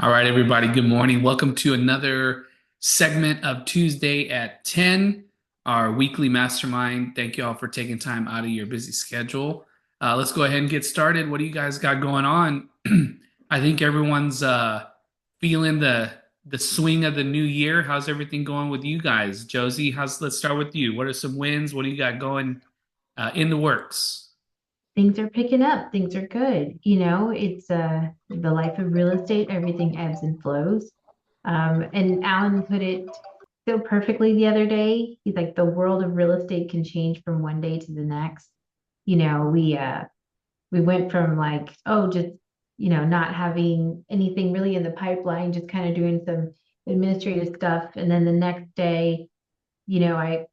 All right, everybody, good morning. Welcome to another segment of Tuesday at 10, our weekly mastermind. Thank you all for taking time out of your busy schedule. Let's go ahead and get started. What do you guys got going on? I think everyone's feeling the swing of the new year. How's everything going with you guys? Josie, let's start with you. What are some wins? What do you got going in the works? Things are picking up. Things are good. It's the life of real estate. Everything ebbs and flows. And Alan put it so perfectly the other day. He's like, the world of real estate can change from one day to the next. We went from like, oh, just not having anything really in the pipeline, just kind of doing some administrative stuff. And then the next day, I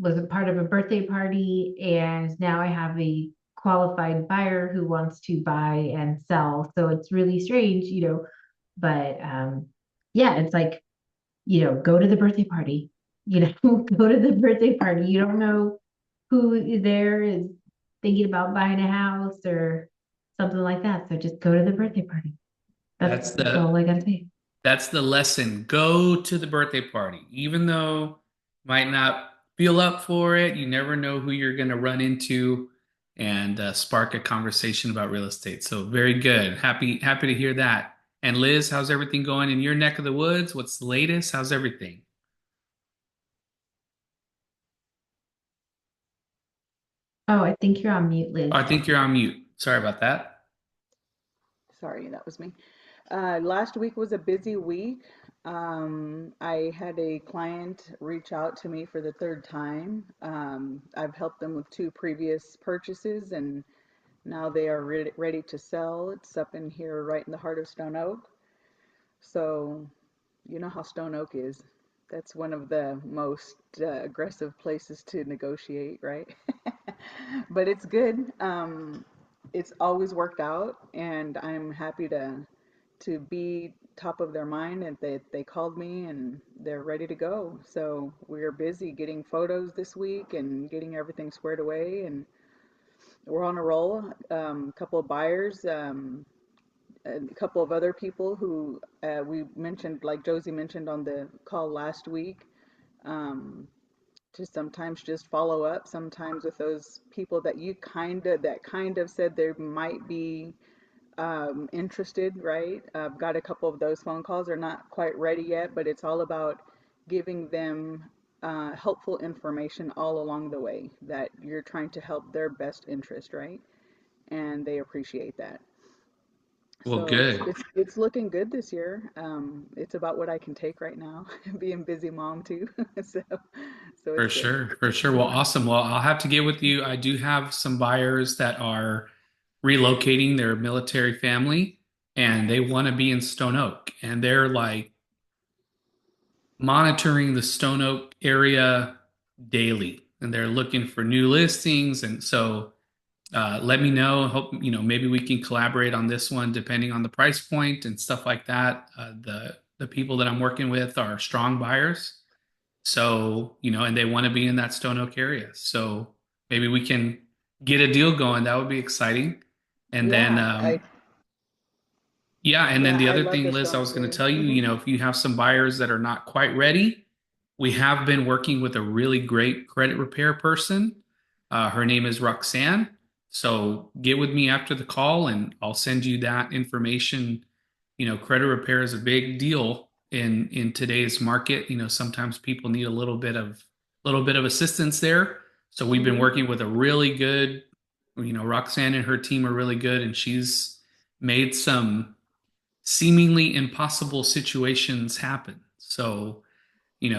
was a part of a birthday party and now I have a qualified buyer who wants to buy and sell. So it's really strange, but yeah, it's like, go to the birthday party, go to the birthday party. You don't know who there is thinking about buying a house or something like that. So just go to the birthday party. That's That's that's the all I gotta say. That's the lesson. Go to the birthday party. Even though you might not feel up for it, you never know who you're going to run into and spark a conversation about real estate. So very good. Happy to hear that. And Liz, how's everything going in your neck of the woods? What's the latest? How's everything? Oh, I think you're on mute, Oh, Liz. I think you're on mute. Sorry about that. Sorry, that was me. Last week was a busy week. I had a client reach out to me for the third time. I've helped them with two previous purchases, and now they are ready to sell. It's up in here right in the heart of Stone Oak. So, you know how Stone Oak is. That's one of the most aggressive places to negotiate, right? But it's good. It's always worked out, and I'm happy to be top of their mind, and they called me and they're ready to go. So we're busy getting photos this week and getting everything squared away, and we're on a roll. A couple of buyers, a couple of other people who we mentioned, like Josie mentioned on the call last week. Um, to sometimes just follow up, sometimes with those people that you kind of said they might be interested, right? I've got a couple of those phone calls. They're not quite ready yet, but it's all about giving them helpful information all along the way that you're trying to help their best interest, right? And they appreciate that. Well, So it's good. it's it's looking good this year. It's about what I can take right now, being busy mom too. so so For it's good. sure. For sure. Well, awesome. Well, I'll have to get with you. I do have some buyers that are relocating their military family and they want to be in Stone Oak. And they're like monitoring the Stone Oak area daily and they're looking for new listings. And so let me know. Hope, maybe we can collaborate on this one depending on the price point and stuff like that. The people that I'm working with are strong buyers. So, and they want to be in that Stone Oak area. So maybe we can get a deal going. That would be exciting. And then, Yeah, I yeah. And then yeah the I other love thing, the Liz, I Stone was Oak going to area. tell you, if you have some buyers that are not quite ready, we have been working with a really great credit repair person. Her name is Roxanne. So get with me after the call and I'll send you that information. Credit repair is a big deal in today's market. Sometimes people need a little bit of assistance there. So we've been Hmm. working with a really good, Roxanne and her team are really good, and she's made some seemingly impossible situations happen. So,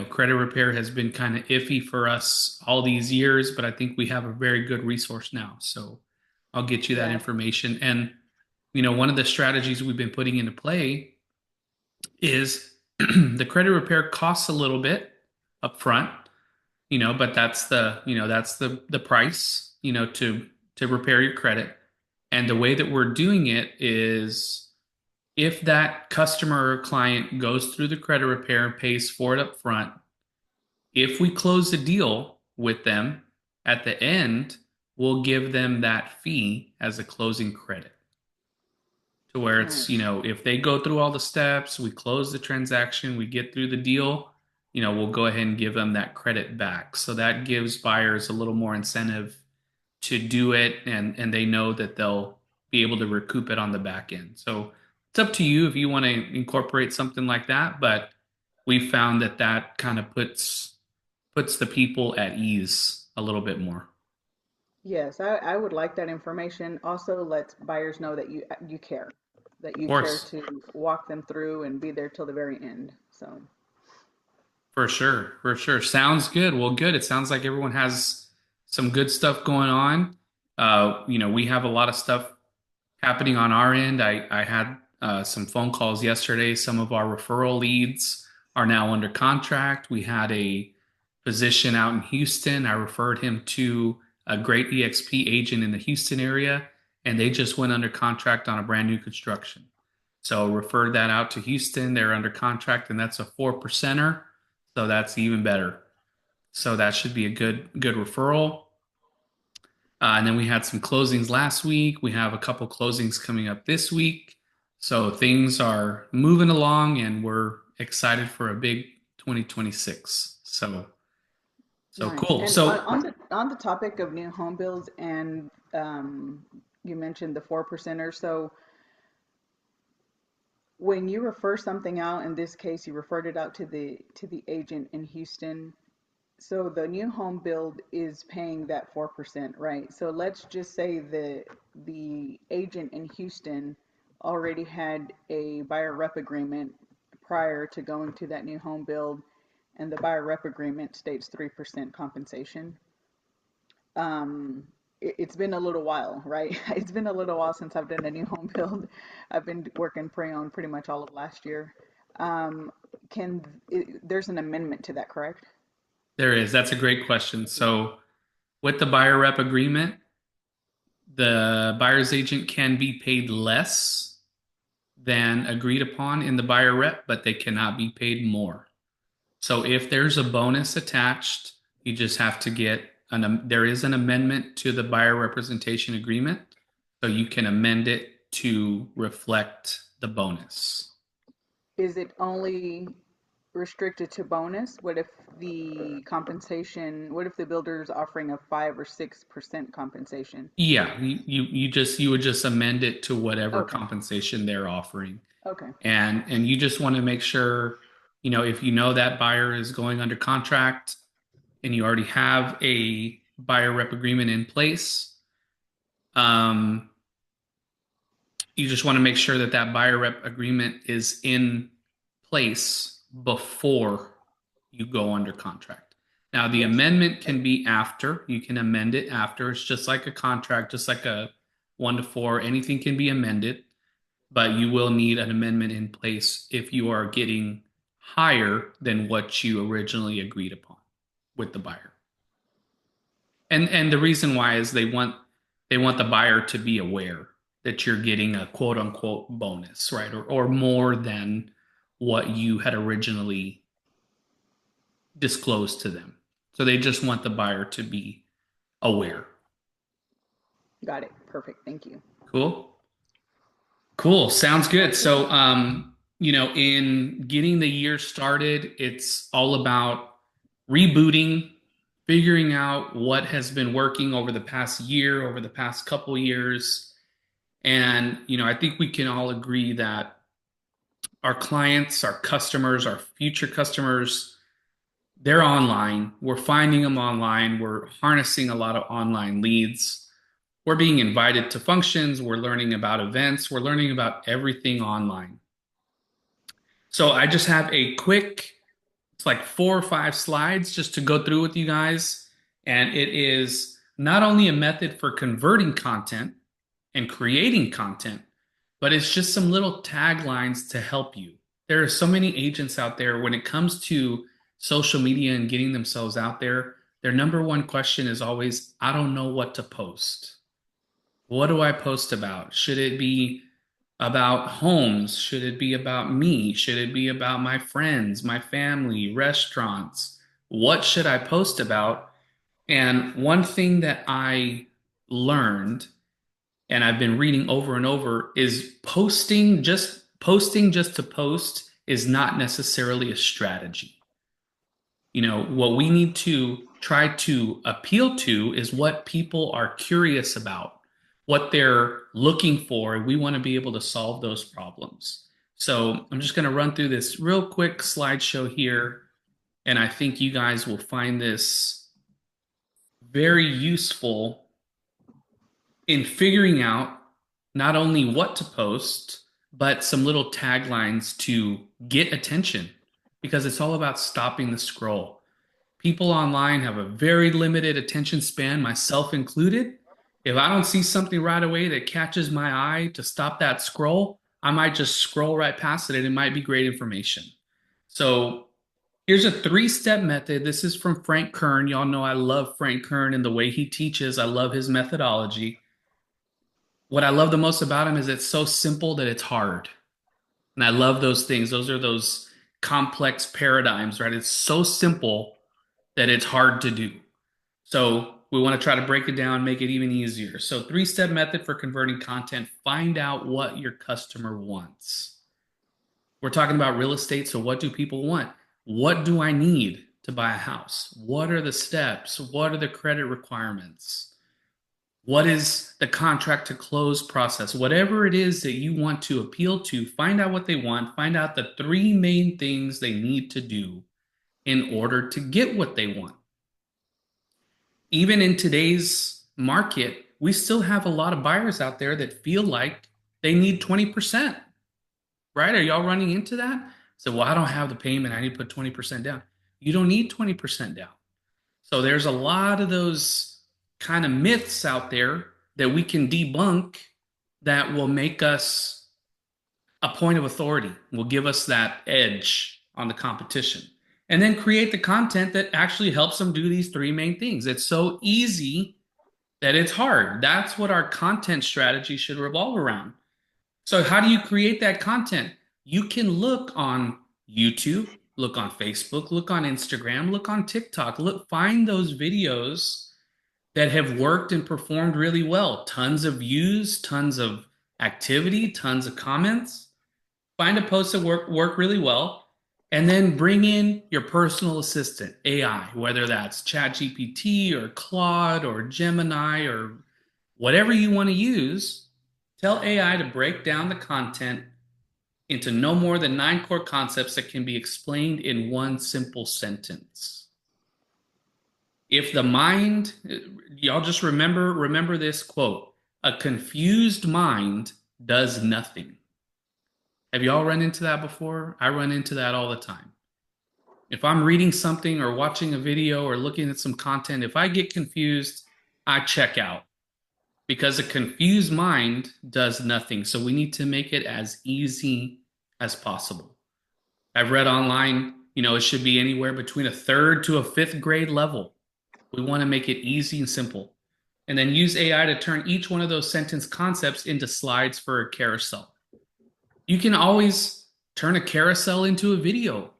credit repair has been kind of iffy for us all these years, but I think we have a very good resource now. So I'll get you that Yeah. information. And, one of the strategies we've been putting into play is the credit repair costs a little bit up front, but that's the price, to repair your credit. And the way that we're doing it is if that customer or client goes through the credit repair and pays for it up front, if we close the deal with them at the end, we'll give them that fee as a closing credit to where it's, Nice. if they go through all the steps, we close the transaction, we get through the deal, we'll go ahead and give them that credit back. So that gives buyers a little more incentive to do it, and they know that they'll be able to recoup it on the back end. So it's up to you if you want to incorporate something like that, but we found that that kind of puts the people at ease a little bit more. Yes, I would like that information. Also, lets buyers know that you care, that Of you care course. to walk them through and be there till the very end. So For sure, for sure. Sounds good. Well, good. It sounds like everyone has some good stuff going on. We have a lot of stuff happening on our end. I had some phone calls yesterday. Some of our referral leads are now under contract. We had a position out in Houston. I referred him to a great EXP agent in the Houston area, and they just went under contract on a brand new construction. So referred that out to Houston. They're under contract, and that's a 4%er. So that's even better. So that should be a good referral. And then we had some closings last week. We have a couple closings coming up this week. So things are moving along, and we're excited for a big 2026. So nice. cool. And So on the topic of new home builds, and you mentioned the 4%er. So when you refer something out, in this case, you referred it out to the agent in Houston. So the new home build is paying that 4%, right? So let's just say the agent in Houston already had a buyer rep agreement prior to going to that new home build, and the buyer rep agreement states 3% compensation. It's been a little while, right? It's been a little while since I've done a new home build. I've been working pre-owned pretty much all of last year. Um, there's an amendment to that, correct? there is. That's a great question. So with the buyer rep agreement, the buyer's agent can be paid less than agreed upon in the buyer rep, but they cannot be paid more. So if there's a bonus attached, you just have to get there is an amendment to the buyer representation agreement. So you can amend it to reflect the bonus. Is it only restricted to bonus? What if what if the builder's offering a 5 or 6% compensation? Yeah, you would just amend it to whatever Okay, compensation they're offering. okay. And you just want to make sure, if you know that buyer is going under contract and you already have a buyer rep agreement in place, um, you just want to make sure that that buyer rep agreement is in place before you go under contract. Now, the Yes. amendment can be after. You can amend it after. It's just like a contract, just like a 1 to 4. Anything can be amended, but you will need an amendment in place if you are getting higher than what you originally agreed upon with the buyer. And the reason why is they want the buyer to be aware that you're getting a quote unquote bonus, right? Or more than what you had originally disclosed to them. So they just want the buyer to be aware. Got it. Perfect. Thank you. Cool. Cool. Sounds good. Sounds good. So in getting the year started, it's all about rebooting, figuring out what has been working over the past year, over the past couple years. And, I think we can all agree that our clients, our customers, our future customers, they're online. We're finding them online. We're harnessing a lot of online leads. We're being invited to functions. We're learning about events. We're learning about everything online. So I just have a quick, it's like 4 or 5 slides just to go through with you guys. And it is not only a method for converting content and creating content, but it's just some little taglines to help you. There are so many agents out there when it comes to social media and getting themselves out there. Their number one question is always, I don't know what to post. What do I post about? Should it be about homes? Should it be about me? Should it be about my friends, my family, restaurants? What should I post about? And one thing that I learned, and I've been reading over and over, is posting just to post is not necessarily a strategy. What we need to try to appeal to is what people are curious about, what they're looking for, and we want to be able to solve those problems. So I'm just going to run through this real quick slideshow here, and I think you guys will find this very useful in figuring out not only what to post, but some little taglines to get attention because it's all about stopping the scroll. People online have a very limited attention span, myself included. If I don't see something right away that catches my eye to stop that scroll, I might just scroll right past it and it might be great information. So here's a 3-step method. This is from Frank Kern. Y'all know I love Frank Kern and the way he teaches. I love his methodology. What I love the most about him is it's so simple that it's hard. And I love those things. Those are those complex paradigms, right? It's so simple that it's hard to do. So we want to try to break it down, make it even easier. So 3-step method for converting content. Find out what your customer wants. We're talking about real estate. So what do people want? What do I need to buy a house? What are the steps? What are the credit requirements? What is the contract to close process? Whatever it is that you want to appeal to, find out what they want. Find out the 3 main things they need to do in order to get what they want. Even in today's market, we still have a lot of buyers out there that feel like they need 20%, right? Are y'all running into that? So, well, I don't have the payment. I need to put 20% down. You don't need 20% down. So there's a lot of those kind of myths out there that we can debunk that will make us a point of authority, will give us that edge on the competition. And then create the content that actually helps them do these 3 main things. It's so easy that it's hard. That's what our content strategy should revolve around. So, how do you create that content? You can look on YouTube, look on Facebook, look on Instagram, look on TikTok, find those videos that have worked and performed really well. Tons of views, tons of activity, tons of comments. Find a post that work really well, and then bring in your personal assistant, AI, whether that's ChatGPT or Claude or Gemini or whatever you want to use. Tell AI to break down the content into no more than 9 core concepts that can be explained in one simple sentence. If the mind, y'all just remember this quote, a confused mind does nothing. Have y'all run into that before? I run into that all the time. If I'm reading something or watching a video or looking at some content, if I get confused, I check out because a confused mind does nothing. So we need to make it as easy as possible. I've read online, it should be anywhere between a 3rd to a 5th grade level. We want to make it easy and simple. And then use AI to turn each one of those sentence concepts into slides for a carousel. You can always turn a carousel into a video,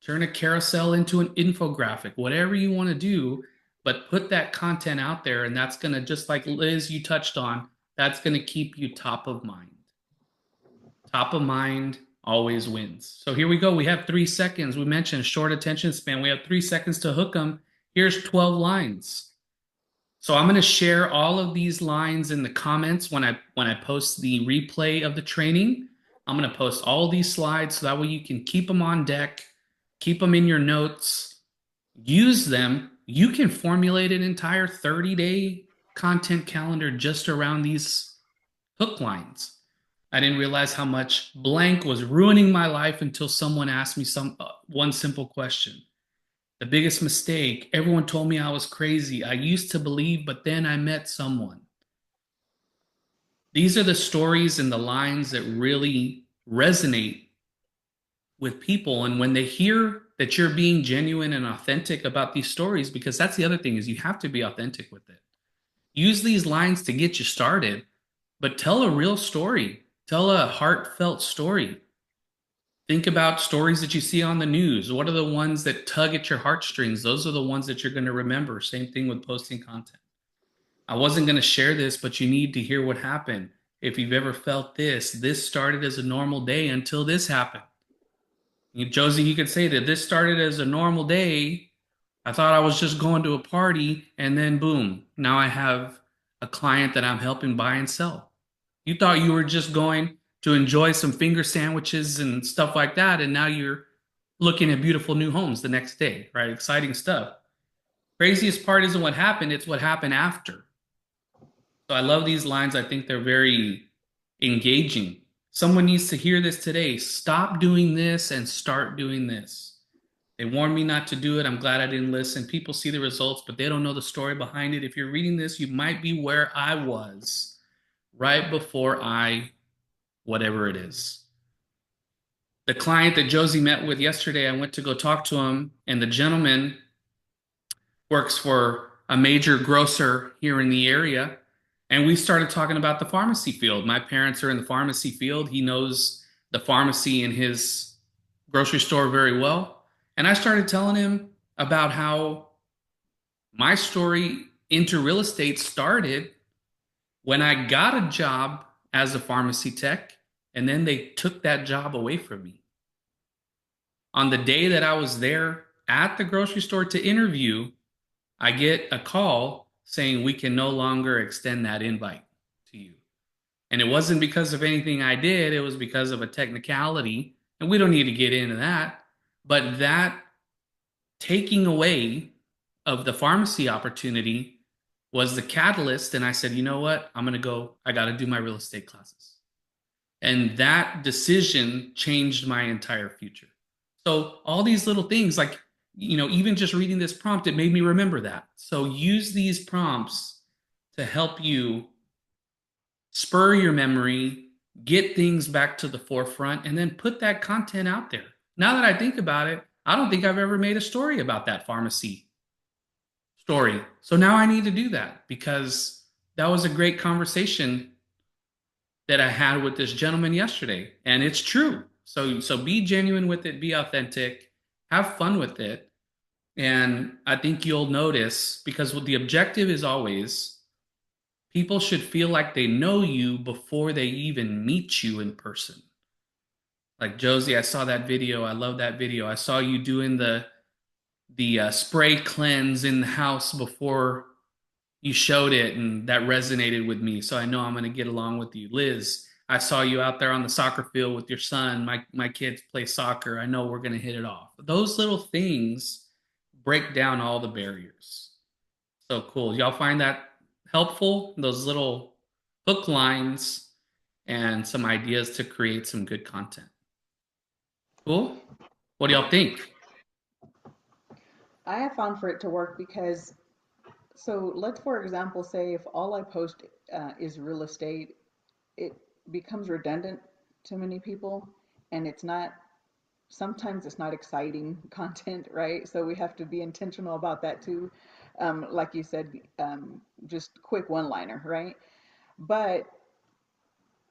turn a carousel into an infographic, whatever you want to do, but put that content out there. And that's going to, just like Liz, you touched on, that's going to keep you top of mind. Top of mind always wins. So here we go. We have 3 seconds. We mentioned short attention span. We have 3 seconds to hook them. Here's 12 lines. So I'm going to share all of these lines in the comments when I post the replay of the training. I'm going to post all these slides so that way you can keep them on deck, keep them in your notes, use them. You can formulate an entire 30-day content calendar just around these hook lines. I didn't realize how much blank was ruining my life until someone asked me one simple question. The biggest mistake, everyone told me I was crazy. I used to believe, but then I met someone. These are the stories and the lines that really resonate with people. And when they hear that you're being genuine and authentic about these stories, because that's the other thing is you have to be authentic with it. Use these lines to get you started, but tell a real story. Tell a heartfelt story. Think about stories that you see on the news. What are the ones that tug at your heartstrings? Those are the ones that you're going to remember. Same thing with posting content. I wasn't going to share this, but you need to hear what happened. If you've ever felt this, this started as a normal day until this happened. Josie, you could say that this started as a normal day. I thought I was just going to a party, and then boom, now I have a client that I'm helping buy and sell. You thought you were just going to enjoy some finger sandwiches and stuff like that, and now you're looking at beautiful new homes the next day, right? Exciting stuff. Craziest part isn't what happened, it's what happened after. So I love these lines. I think they're very engaging. Someone needs to hear this today. Stop doing this and start doing this. They warned me not to do it. I'm glad I didn't listen. People see the results, but they don't know the story behind it. If you're reading this, you might be where I was right before whatever it is. The client that Josie met with yesterday, I went to go talk to him, and the gentleman works for a major grocer here in the area. And we started talking about the pharmacy field. My parents are in the pharmacy field. He knows the pharmacy in his grocery store very well. And I started telling him about how my story into real estate started when I got a job as a pharmacy tech, and then they took that job away from me. On the day that I was there at the grocery store to interview, I get a call saying we can no longer extend that invite to you. And it wasn't because of anything I did, it was because of a technicality. And we don't need to get into that. But that taking away of the pharmacy opportunity was the catalyst. And I said, you know what? I'm going to go, I got to do my real estate classes. And that decision changed my entire future. So, all these little things, like, even just reading this prompt, it made me remember that. So, use these prompts to help you spur your memory, get things back to the forefront, and then put that content out there. Now that I think about it, I don't think I've ever made a story about that pharmacy story. So now I need to do that because that was a great conversation that I had with this gentleman yesterday. And it's true. So be genuine with it, be authentic, have fun with it. And I think you'll notice because what the objective is always people should feel like they know you before they even meet you in person. Like Josie, I saw that video. I love that video. I saw you doing the spray cleanse in the house before you showed it, and that resonated with me. So I know I'm going to get along with you. Liz, I saw you out there on the soccer field with your son. My kids play soccer. I know we're going to hit it off. Those little things break down all the barriers. So cool. Y'all find that helpful? Those little hook lines and some ideas to create some good content. Cool. What do y'all think? I have found for it to work because, so let's, for example, say if all I post is real estate, it becomes redundant to many people, and it's not, sometimes it's not exciting content, right? So we have to be intentional about that too. Like you said, just quick one liner, right? But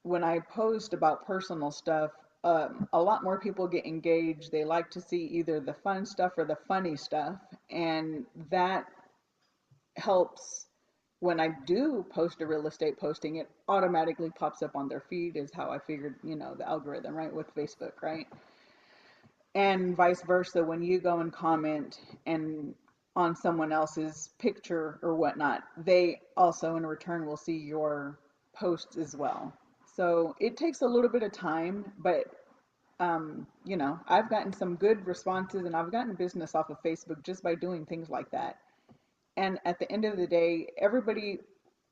when I post about personal stuff, a lot more people get engaged. They like to see either the fun stuff or the funny stuff. And that helps when I do post a real estate posting, it automatically pops up on their feed, is how I figured, the algorithm, right, with Facebook, right? And vice versa, when you go and comment and on someone else's picture or whatnot, they also in return will see your posts as well. So it takes a little bit of time, but I've gotten some good responses and I've gotten business off of Facebook just by doing things like that. And at the end of the day, everybody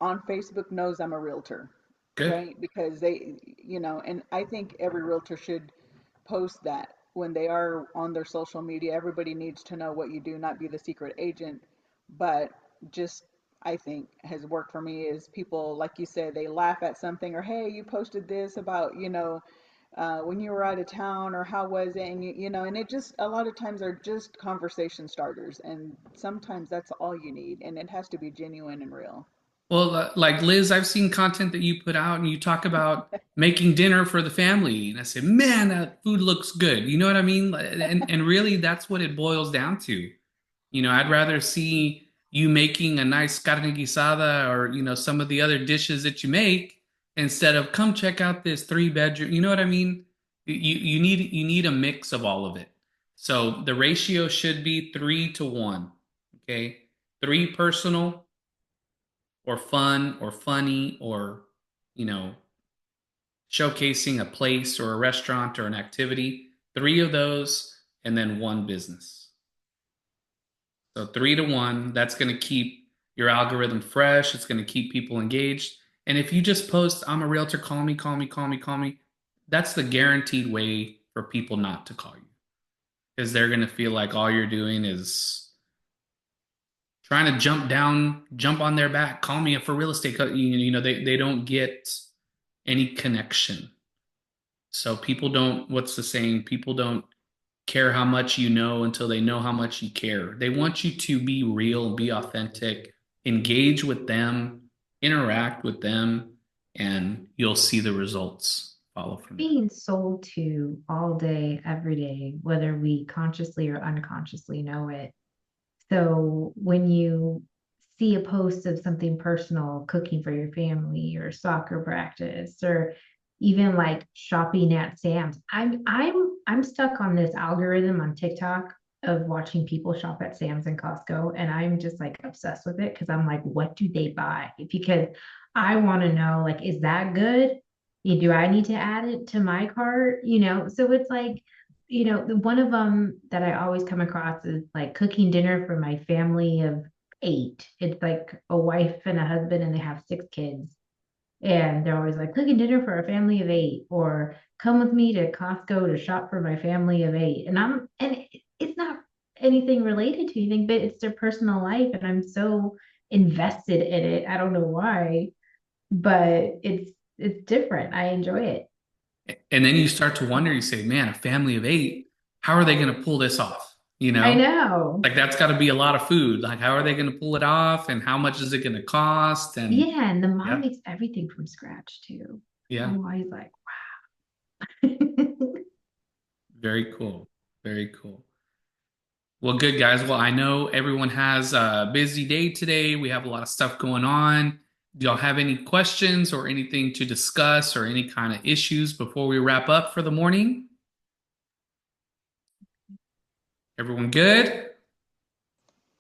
on Facebook knows I'm a realtor, Good. right? Because they, and I think every realtor should post that when they are on their social media. Everybody needs to know what you do, not be the secret agent, but just I think has worked for me is people, like you said, they laugh at something or, hey, you posted this about, when you were out of town or how was it? And, and it just, a lot of times are just conversation starters. And sometimes that's all you need. And it has to be genuine and real. Well, like Liz, I've seen content that you put out and you talk about making dinner for the family. And I said, man, that food looks good. You know what I mean? And really, that's what it boils down to. I'd rather see you making a nice carne guisada or, some of the other dishes that you make instead of come check out this 3 bedroom. You know what I mean? You need a mix of all of it. So the ratio should be 3 to 1. Okay. Three personal or fun or funny or, you know, showcasing a place or a restaurant or an activity. Three of those and then one business. So 3 to 1, that's going to keep your algorithm fresh. It's going to keep people engaged. And if you just post, I'm a realtor, call me, call me, call me, call me, that's the guaranteed way for people not to call you because they're going to feel like all you're doing is trying to jump on their back, call me for real estate. They don't get any connection. So people don't, what's the saying? People don't care how much you know until they know how much you care. They want you to be real, be authentic, engage with them, interact with them, and you'll see the results follow from that. Being sold to all day, every day, whether we consciously or unconsciously know it. So when you see a post of something personal, cooking for your family or soccer practice or even like shopping at Sam's, I'm stuck on this algorithm on TikTok of watching people shop at Sam's and Costco, and I'm just like obsessed with it because I'm like, what do they buy? Because I want to know, like, is that good? Do I need to add it to my cart? So it's like, the one of them that I always come across is like cooking dinner for my family of 8. It's like a wife and a husband, and they have 6 kids. And they're always like cooking dinner for a family of 8, or come with me to Costco to shop for my family of 8. It's not anything related to anything, but it's their personal life. And I'm so invested in it. I don't know why, but it's different. I enjoy it. And then you start to wonder, you say, man, a family of 8, how are they going to pull this off? I know. Like that's got to be a lot of food. Like, how are they going to pull it off? And how much is it going to cost? And Yeah, and the mom yeah, makes everything from scratch too. yeah, I'm always like, very cool. Very cool. Well, good guys. Well, I know everyone has a busy day today. We have a lot of stuff going on. Do y'all have any questions or anything to discuss or any kind of issues before we wrap up for the morning? Everyone good?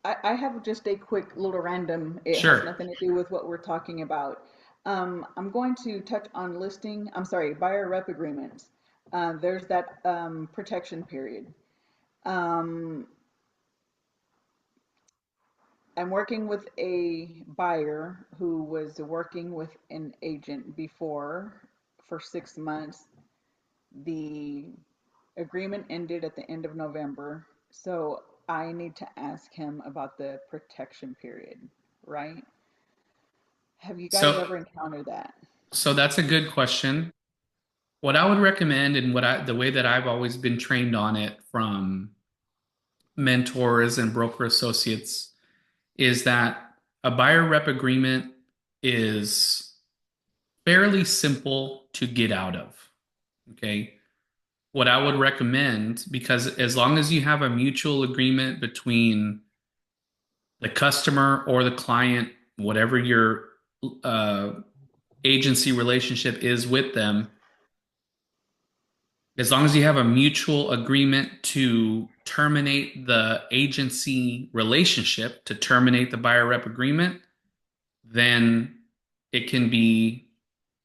I have just a quick little random, it has Sure. nothing to do with what we're talking about. I'm going to touch on buyer rep agreements. There's that protection period. Um, I'm working with a buyer who was working with an agent before for 6 months. The agreement ended at the end of November, so I need to ask him about the protection period, right? Have you guys So, ever encountered that? so that's a good question. What I would recommend and the way that I've always been trained on it from mentors and broker associates is that a buyer rep agreement is fairly simple to get out of. Okay. What I would recommend, because as long as you have a mutual agreement between the customer or the client, whatever your uh, agency relationship is with them, as long as you have a mutual agreement to terminate the agency relationship, to terminate the buyer rep agreement, then it can be,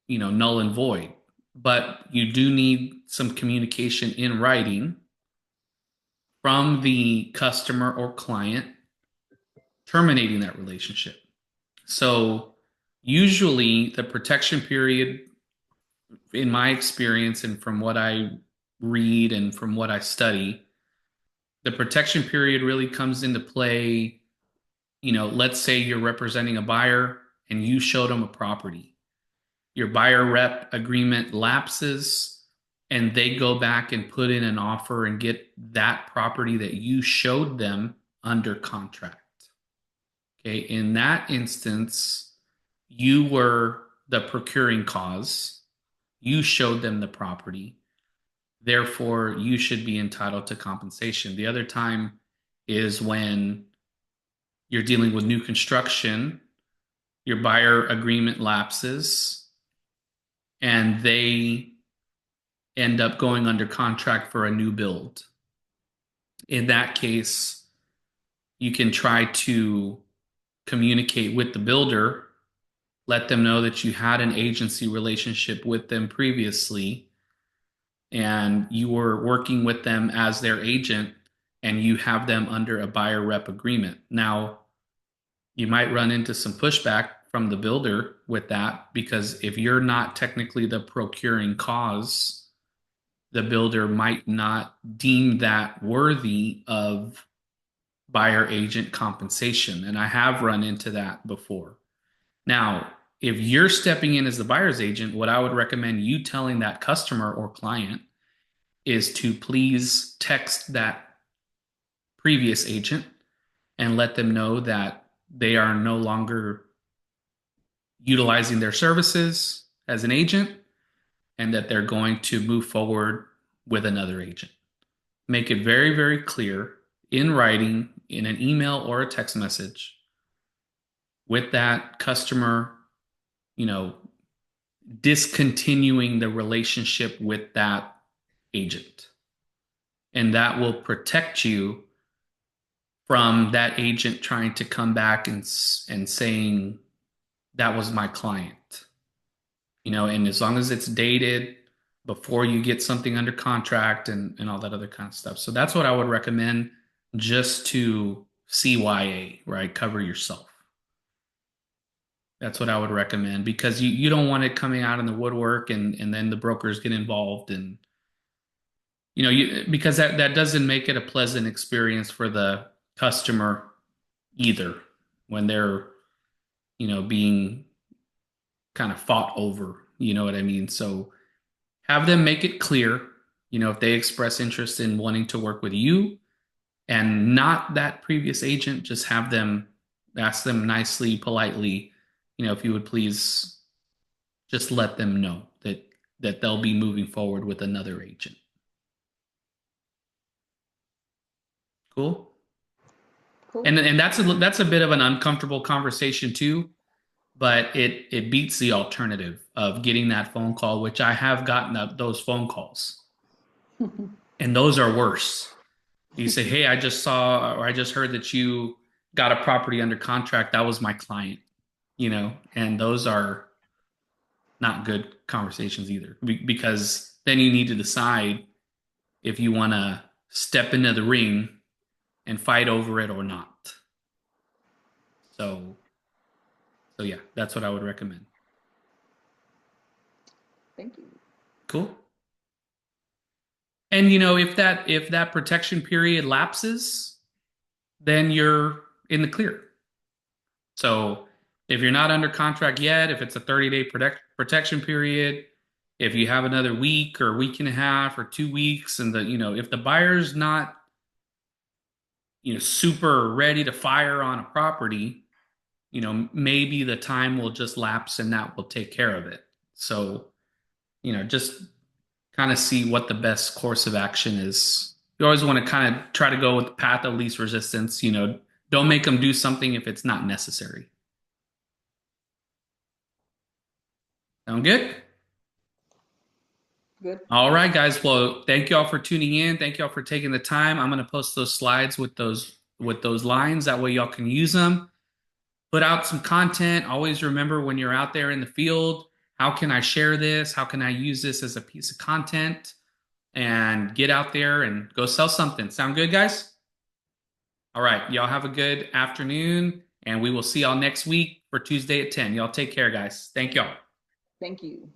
null and void. But you do need some communication in writing from the customer or client terminating that relationship. So usually the protection period, in my experience and from what I read and from what I study, the protection period really comes into play. Let's say you're representing a buyer and you showed them a property. Your buyer rep agreement lapses and they go back and put in an offer and get that property that you showed them under contract. Okay. In that instance, you were the procuring cause. You showed them the property. Therefore, you should be entitled to compensation. The other time is when you're dealing with new construction, your buyer agreement lapses, and they end up going under contract for a new build. In that case, you can try to communicate with the builder, let them know that you had an agency relationship with them previously and you were working with them as their agent and you have them under a buyer rep agreement. Now, you might run into some pushback from the builder with that because if you're not technically the procuring cause, the builder might not deem that worthy of buyer agent compensation. And I have run into that before. Now, if you're stepping in as the buyer's agent, what I would recommend you telling that customer or client is to please text that previous agent and let them know that they are no longer utilizing their services as an agent and that they're going to move forward with another agent. Make it very, very clear in writing, in an email or a text message with that customer, you know, discontinuing the relationship with that agent. And that will protect you from that agent trying to come back and saying that was my client. And as long as it's dated before you get something under contract and all that other kind of stuff. So that's what I would recommend just to CYA, right? Cover yourself. That's what I would recommend because you don't want it coming out in the woodwork and then the brokers get involved and because that doesn't make it a pleasant experience for the customer either when they're being kind of fought over, you know what I mean? So have them make it clear, if they express interest in wanting to work with you and not that previous agent, just have them ask them nicely, politely, if you would please just let them know that they'll be moving forward with another agent. Cool. Cool. And that's a bit of an uncomfortable conversation too, but it beats the alternative of getting that phone call, which I have gotten those phone calls, and those are worse. You say, "Hey, I just saw or I just heard that you got a property under contract. That was my client," and those are not good conversations either because then you need to decide if you want to step into the ring and fight over it or not. So, so yeah, that's what I would recommend. Thank you. Cool. And if that protection period lapses, then you're in the clear. So if you're not under contract yet, if it's a 30-day protection period, if you have another week or week and a half or 2 weeks, and if the buyer's not super ready to fire on a property, maybe the time will just lapse and that will take care of it. So, just kind of see what the best course of action is. You always want to kind of try to go with the path of least resistance. Don't make them do something if it's not necessary. Sound good? Good. All right, guys. Well, thank you all for tuning in. Thank you all for taking the time. I'm going to post those slides with those lines. That way y'all can use them. Put out some content. Always remember when you're out there in the field, how can I share this? How can I use this as a piece of content? And get out there and go sell something. Sound good, guys? All right. Y'all have a good afternoon, and we will see y'all next week for Tuesday at 10. Y'all take care, guys. Thank y'all. Thank you.